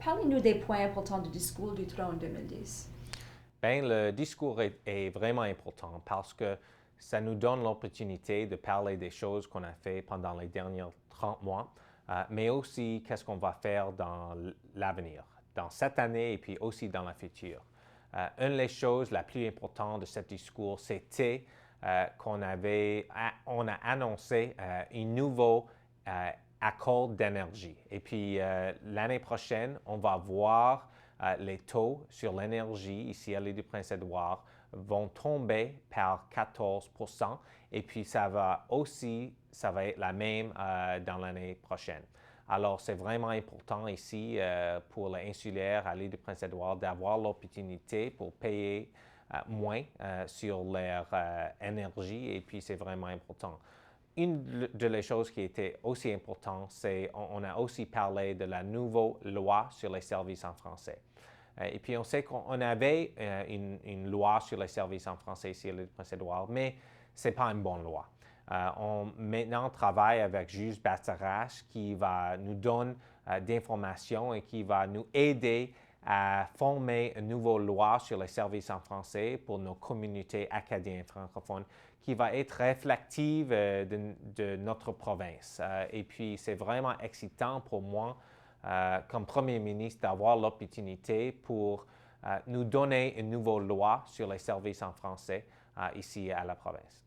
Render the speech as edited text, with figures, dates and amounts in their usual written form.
Parlez-nous des points importants du discours du trône 2010. Bien, le discours est vraiment important parce que ça nous donne l'opportunité de parler des choses qu'on a fait pendant les derniers 30 mois, mais aussi qu'est-ce qu'on va faire dans l'avenir, dans cette année et puis aussi dans la future. Une des choses la plus importantes de ce discours, c'était on a annoncé un nouveau accord d'énergie. Et puis l'année prochaine, on va voir les taux sur l'énergie ici à l'île du Prince-Édouard vont tomber par 14 et puis ça va être la même dans l'année prochaine. Alors, c'est vraiment important ici pour les insulaires à l'île du Prince-Édouard d'avoir l'opportunité pour payer moins sur leur énergie et puis c'est vraiment important. Une des choses qui était aussi importante, c'est on a aussi parlé de la nouvelle loi sur les services en français. Et puis, on sait qu'on avait une loi sur les services en français ici à l'île du Prince-Édouard, mais ce n'est pas une bonne loi. On maintenant travaille avec Juge Bastarache qui va nous donner d'informations et qui va nous aider à former une nouvelle loi sur les services en français pour nos communautés acadiennes francophones qui va être réflective de notre province. Et puis, c'est vraiment excitant pour moi comme Premier ministre d'avoir l'opportunité pour nous donner une nouvelle loi sur les services en français ici à la province.